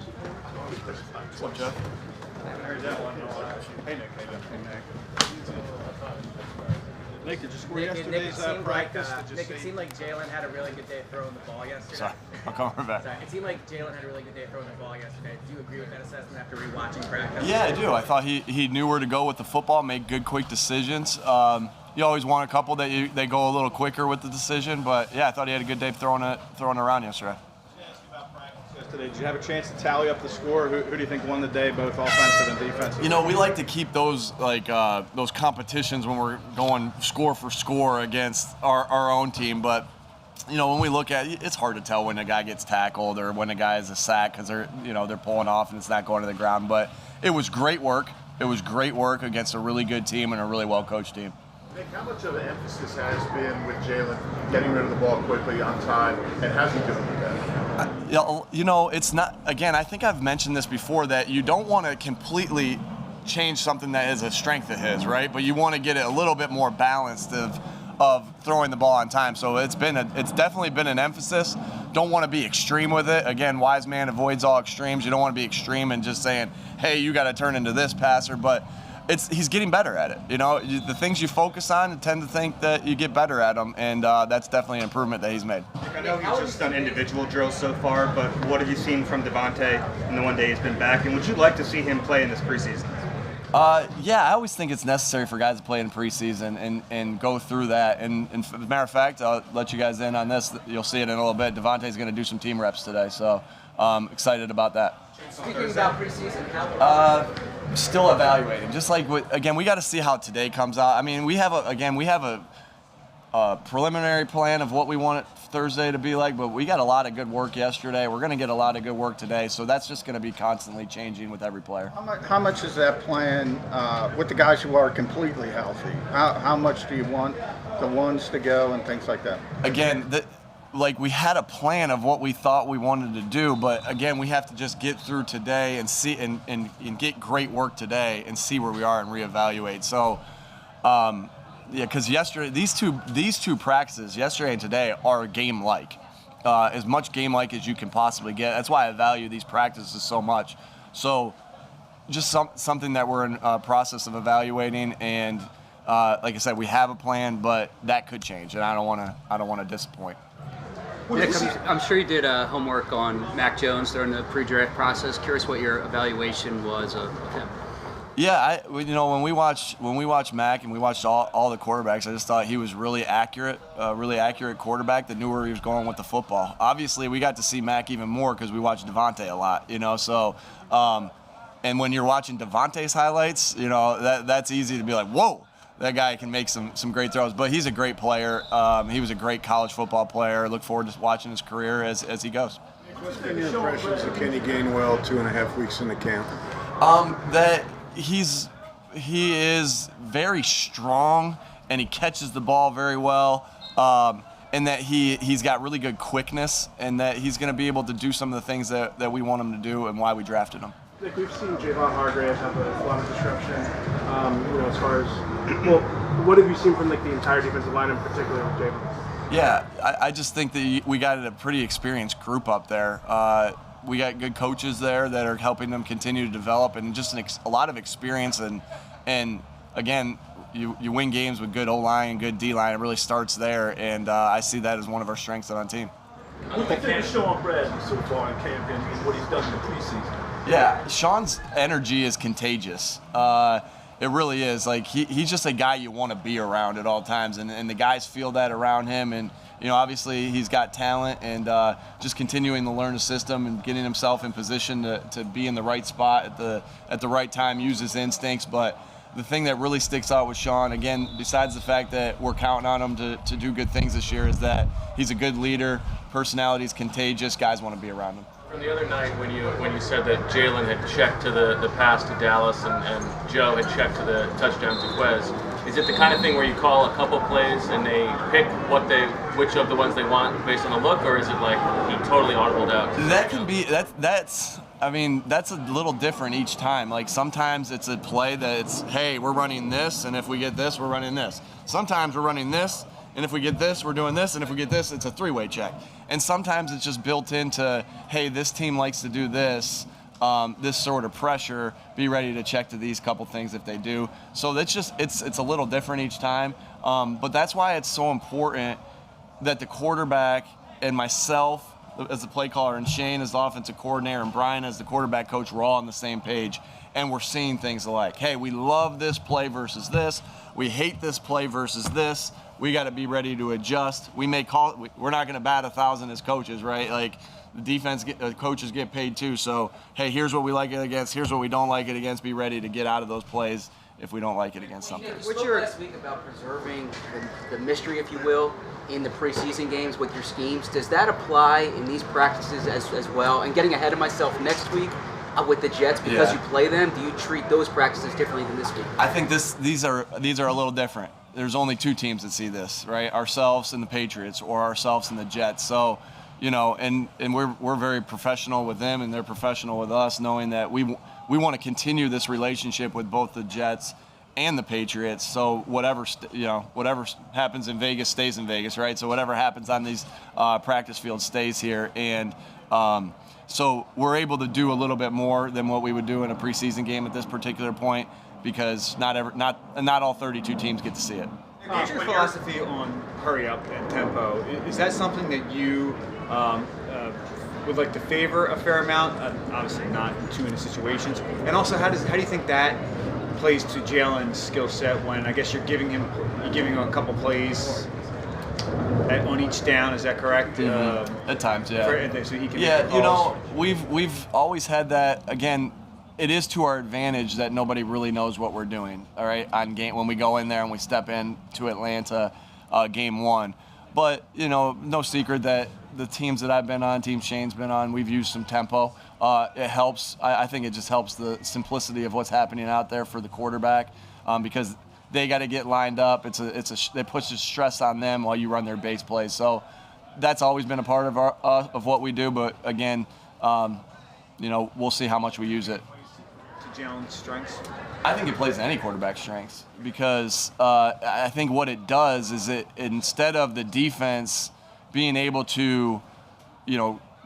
What's up, Jeff? I haven't heard that one. Hey, Nick. Nick, did you score yesterday's practice? Nick, it seemed like Jalen had a really good day throwing the ball yesterday. Sorry, I'll come right back. Sorry, it seemed like Jalen had a really good day throwing the ball yesterday. Do you agree with that assessment after rewatching practice? Yeah, I do. I thought he knew where to go with the football, make good, quick decisions. You always want a couple that they go a little quicker with the decision, but yeah, I thought he had a good day throwing around yesterday. Did you have a chance to tally up the score? Who do you think won the day, both offensive and defensive? You know, we like to keep those those competitions when we're going score for score against our own team. But you know, when we look at it, it's hard to tell when a guy gets tackled or when a guy is a sack because they're pulling off and it's not going to the ground. But it was great work. It was great work against a really good team and a really well coached team. Nick, how much of an emphasis has been with Jalen getting rid of the ball quickly on time, and how's he doing with that? You know, it's not, again, I think I've mentioned this before, that you don't want to completely change something that is a strength of his, right? But you want to get it a little bit more balanced of throwing the ball on time. So it's definitely been an emphasis. Don't want to be extreme with it. Again, wise man avoids all extremes. You don't want to be extreme and just saying, hey, you got to turn into this passer. But he's getting better at it. You know, the things you focus on, you tend to think that you get better at them, and that's definitely an improvement that he's made. I know he's just done individual drills so far, but what have you seen from DeVonta in the one day he's been back, and would you like to see him play in this preseason? Yeah, I always think it's necessary for guys to play in preseason and go through that. And as a matter of fact, I'll let you guys in on this. You'll see it in a little bit. DeVonta's going to do some team reps today, so excited about that. Speaking about preseason, how still evaluating. Just like again, we got to see how today comes out. I mean, we have a preliminary plan of what we want Thursday to be like, but we got a lot of good work yesterday. We're going to get a lot of good work today, so that's just going to be constantly changing with every player. How much is that plan with the guys who are completely healthy? How much do you want the ones to go and things like that? Again, we had a plan of what we thought we wanted to do, but again, we have to just get through today and see and get great work today and see where we are and reevaluate. So, yeah, because yesterday these two practices, yesterday and today, are game-like, as much game-like as you can possibly get. That's why I value these practices so much. So, just something that we're in a process of evaluating, and like I said, we have a plan, but that could change, and I don't want to disappoint. Nick, I'm sure you did homework on Mac Jones during the pre-draft process. Curious what your evaluation was of him. Yeah, when we watched Mac and we watched all the quarterbacks, I just thought he was really accurate quarterback that knew where he was going with the football. Obviously, we got to see Mac even more because we watched DeVonta a lot, So, and when you're watching DeVonta's highlights, that's easy to be like, whoa. That guy can make some great throws, but he's a great player. He was a great college football player. Look forward to watching his career as he goes. What's been your impressions of Kenny Gainwell 2.5 weeks into camp? That he is very strong and he catches the ball very well, and that he's got really good quickness and that he's going to be able to do some of the things that we want him to do and why we drafted him. Nick, we've seen Javon Hargrave have a lot of disruption, as far as, what have you seen from the entire defensive line in particular with Javon? Yeah, I just think that we got a pretty experienced group up there. We got good coaches there that are helping them continue to develop, and just a lot of experience. And again, you win games with good O-line and good D-line. It really starts there, and I see that as one of our strengths on the team. What do you think of Sean Bradley so far in camp and what he's done in the preseason? Yeah, Sean's energy is contagious. It really is. He's just a guy you want to be around at all times, and the guys feel that around him. And obviously he's got talent, and just continuing to learn the system and getting himself in position to be in the right spot at the right time, use his instincts. But the thing that really sticks out with Sean, again, besides the fact that we're counting on him to do good things this year, is that he's a good leader. Personality is contagious. Guys want to be around him. From the other night when you said that Jalen had checked to the pass to Dallas and Joe had checked to the touchdown to Quez, is it the kind of thing where you call a couple plays and they pick which of the ones they want based on the look, or is it like he totally audibled out? That can be that's a little different each time. Like sometimes it's a play that it's, hey, we're running this, and if we get this, we're running this. Sometimes we're running this, And if we get this, we're doing this. And if we get this, it's a three-way check. And sometimes it's just built into, hey, this team likes to do this, this sort of pressure, be ready to check to these couple things if they do. So that's just, it's a little different each time. But that's why it's so important that the quarterback and myself as the play caller and Shane as the offensive coordinator and Brian as the quarterback coach, we're all on the same page. And we're seeing things like, hey, we love this play versus this. We hate this play versus this. We got to be ready to adjust. We may call. We're not going to bat 1,000 as coaches, right? Like the defense coaches get paid too. So hey, here's what we like it against. Here's what we don't like it against. Be ready to get out of those plays if we don't like it against something. You spoke last week about preserving the mystery, if you will, in the preseason games with your schemes. Does that apply in these practices as well? And getting ahead of myself, next week with the Jets, because you play them, do you treat those practices differently than this week? I think these are a little different. There's only two teams that see this, right? Ourselves and the Patriots, or ourselves and the Jets. So, and we're very professional with them, and they're professional with us, knowing that we want to continue this relationship with both the Jets and the Patriots. So whatever happens in Vegas stays in Vegas, right? So whatever happens on these practice fields stays here, and so we're able to do a little bit more than what we would do in a preseason game at this particular point, because not all 32 teams get to see it. What's your philosophy on hurry up and tempo? Is that something that you would like to favor a fair amount? Obviously not in too many situations. And also, how do you think that plays to Jalen's skill set when I guess you're giving him a couple plays on each down? Is that correct? At times, yeah. So he can make the calls. We've always had that. Again, it is to our advantage that nobody really knows what we're doing. All right, on game when we go in there and we step into Atlanta, game one. But no secret that the teams that I've been on, team Shane's been on, we've used some tempo. It helps. I think it just helps the simplicity of what's happening out there for the quarterback, because they got to get lined up. It puts the stress on them while you run their base plays. So that's always been a part of of what we do. But again, we'll see how much we use it. To Jalen's strengths? I think it plays to any quarterback's strengths, because I think what it does is instead of the defense being able to,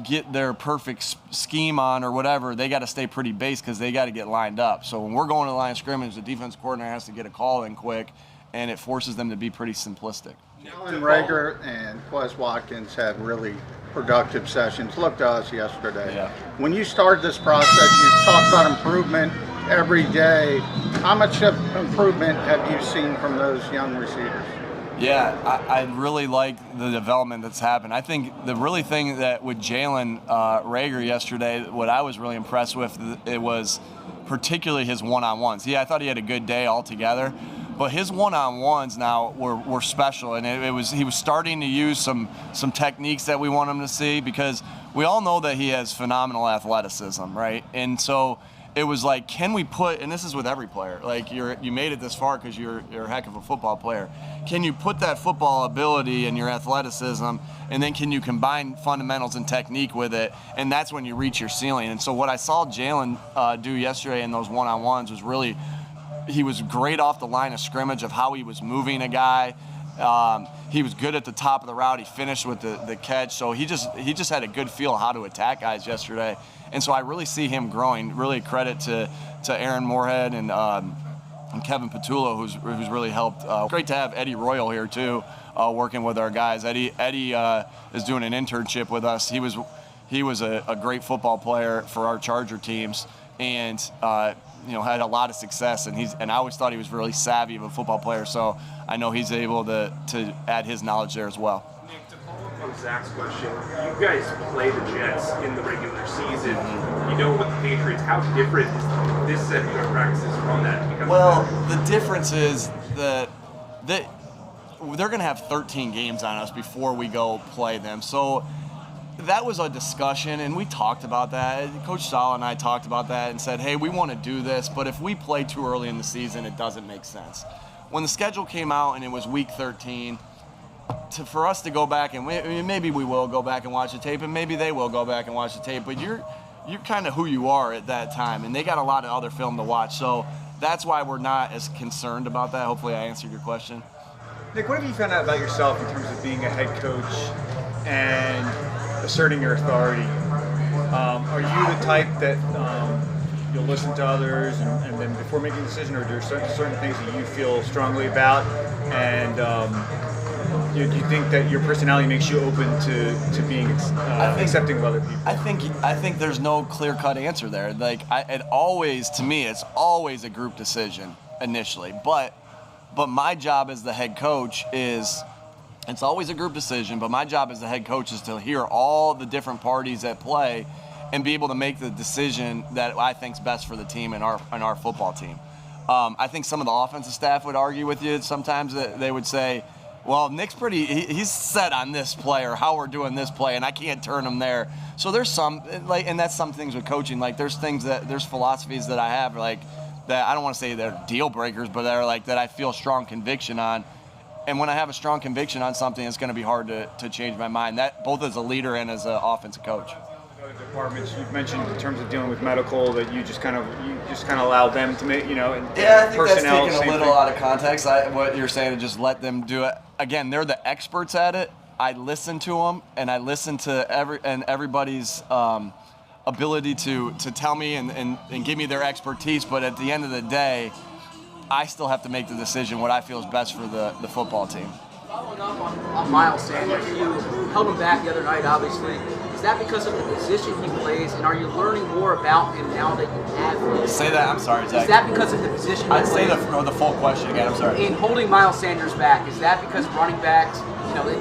get their perfect scheme on or whatever, they got to stay pretty base because they got to get lined up. So when we're going to the line of scrimmage, the defense coordinator has to get a call in quick, and it forces them to be pretty simplistic. Jalen Reagor and Quez Watkins had really productive sessions. Look to us yesterday. Yeah. When you started this process, you talked about improvement every day. How much of improvement have you seen from those young receivers? Yeah, I really like the development that's happened. I think the really thing that with Jalen Reagor yesterday, what I was really impressed with, it was particularly his one-on-ones. Yeah, I thought he had a good day altogether, but his one-on-ones now were special, and he was starting to use some techniques that we want him to see, because we all know that he has phenomenal athleticism, right? And so it was like, can we put, and this is with every player, like you made it this far because you're a heck of a football player. Can you put that football ability and your athleticism, and then can you combine fundamentals and technique with it? And that's when you reach your ceiling. And so what I saw Jalen do yesterday in those one-on-ones was really, he was great off the line of scrimmage of how he was moving a guy. He was good at the top of the route. He finished with the catch. So he just had a good feel of how to attack guys yesterday. And so I really see him growing. Really credit to Aaron Moorhead and Kevin Petullo, who's really helped. Great to have Eddie Royal here too, working with our guys. Eddie is doing an internship with us. He was a great football player for our Charger teams, and had a lot of success. And I always thought he was really savvy of a football player. So I know he's able to add his knowledge there as well. Nick, to follow up on Zach's question, you guys play the Jets in the regular season. With the Patriots, how different is this set of practices from that? Well, the difference is that they're going to have 13 games on us before we go play them. So that was a discussion, and we talked about that. Coach Sala and I talked about that and said, hey, we want to do this, but if we play too early in the season, it doesn't make sense. When the schedule came out and it was week 13, for us to go back, and maybe we will go back and watch the tape, and maybe they will go back and watch the tape, but you're kind of who you are at that time, and they got a lot of other film to watch. So that's why we're not as concerned about that. Hopefully I answered your question. Nick, what have you found out about yourself in terms of being a head coach and asserting your authority? Are you the type that you'll listen to others and then before making a decision, or are there certain things that you feel strongly about, and do you think that your personality makes you open to being accepting of other people? I think there's no clear-cut answer there. Like to me, it's always a group decision initially, but my job as the head coach is. It's always a group decision, but my job as the head coach is to hear all the different parties at play and be able to make the decision that I think is best for the team and our football team. I think some of the offensive staff would argue with you sometimes. That they would say, well, Nick's he's set on this play or how we're doing this play, and I can't turn him there. So there's some, and that's some things with coaching. Like there's philosophies that I have, like that I don't want to say they're deal breakers, but they're like that I feel strong conviction on. And when I have a strong conviction on something, it's going to be hard to change my mind. That both as a leader and as an offensive coach. Other departments you've mentioned in terms of dealing with medical that you just kind of allow them to make, and yeah, I think personnel, that's taken a little out of context. What you're saying is just let them do it. Again, they're the experts at it. I listen to them, and I listen to everybody's ability to tell me and give me their expertise. But at the end of the day, I still have to make the decision what I feel is best for the football team. Following up on Miles Sanders, you held him back the other night, obviously. Is that because of the position he plays, and are you learning more about him now that you have him? Say that, I'm sorry, Zach. Is that because of the position he plays? I'd say the full question again, I'm sorry. In holding Miles Sanders back, is that because running backs,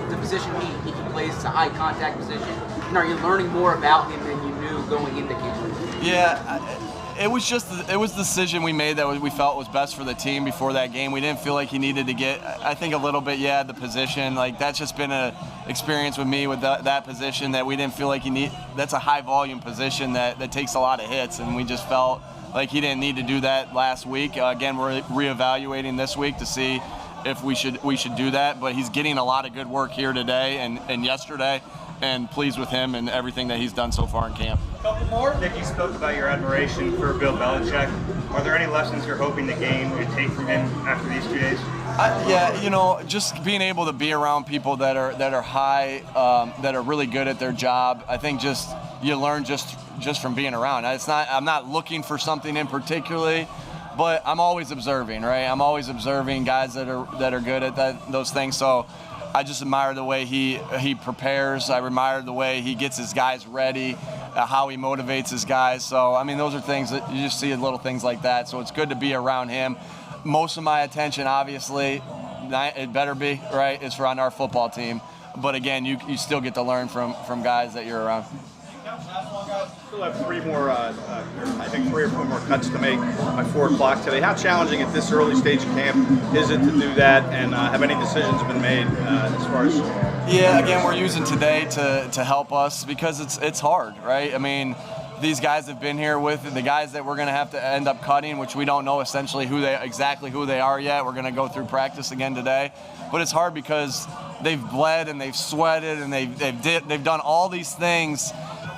the position he plays is a high contact position, and are you learning more about him than you knew going into camp? Yeah. It was the decision we made that we felt was best for the team before that game. We didn't feel like he needed to get, I think a little bit, the position. Like that's just been an experience with me with that position that we didn't feel like that's a high volume position that takes a lot of hits, and we just felt like he didn't need to do that last week. Again, we're reevaluating this week to see if we should do that, but he's getting a lot of good work here today and yesterday, and pleased with him and everything that he's done so far in camp. Couple more. Nick, you spoke about your admiration for Bill Belichick. Are there any lessons you're hoping to gain or take from him after these 2 days? Just being able to be around people that are high, that are really good at their job. I think you learn just from being around. I'm not looking for something in particularly, but I'm always observing, right? I'm always observing guys that are good at those things. So I just admire the way he prepares. I admire the way he gets his guys ready, how he motivates his guys. So, I mean, those are things that you just see little things like that. So it's good to be around him. Most of my attention, obviously, it better be, right, is on our football team. But, again, you still get to learn from guys that you're around. Still have three or four more cuts to make by 4 o'clock today. How challenging at this early stage of camp is it to do that, and have any decisions been made as far as? Yeah, again, we're using today to help us because it's hard, right? I mean, these guys have been here with the guys that we're going to have to end up cutting, which we don't know essentially exactly who they are yet. We're going to go through practice again today, but it's hard because they've bled and they've sweated and they've done all these things.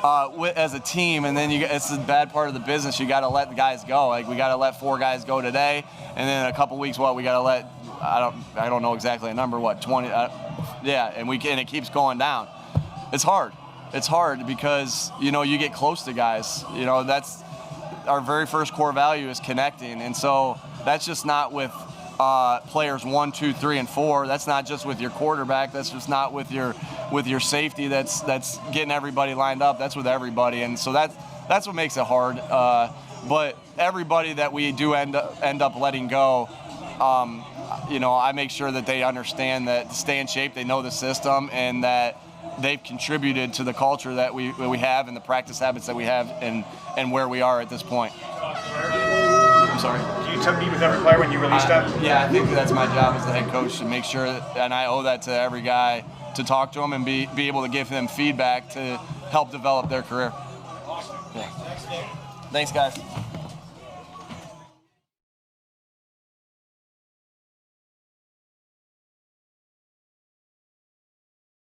As a team, and then it's the bad part of the business. You got to let the guys go. Like we got to let 4 guys go today, and then in a couple weeks, we got to let I don't know exactly a number. 20? And it keeps going down. It's hard. It's hard because you get close to guys. That's our very first core value is connecting, and so that's just not with players 1, 2, 3, and 4. That's not just with your quarterback. That's just not with your safety. That's getting everybody lined up. That's with everybody, and so that's what makes it hard. But everybody that we do end up letting go, I make sure that they understand that to stay in shape, they know the system, and that they've contributed to the culture that we have and the practice habits that we have and where we are at this point. I'm sorry. Do you meet with every player when you release them? Yeah, I think that's my job as the head coach to make sure, and I owe that to every guy, to talk to them and be able to give them feedback to help develop their career. Yeah. Thanks, guys.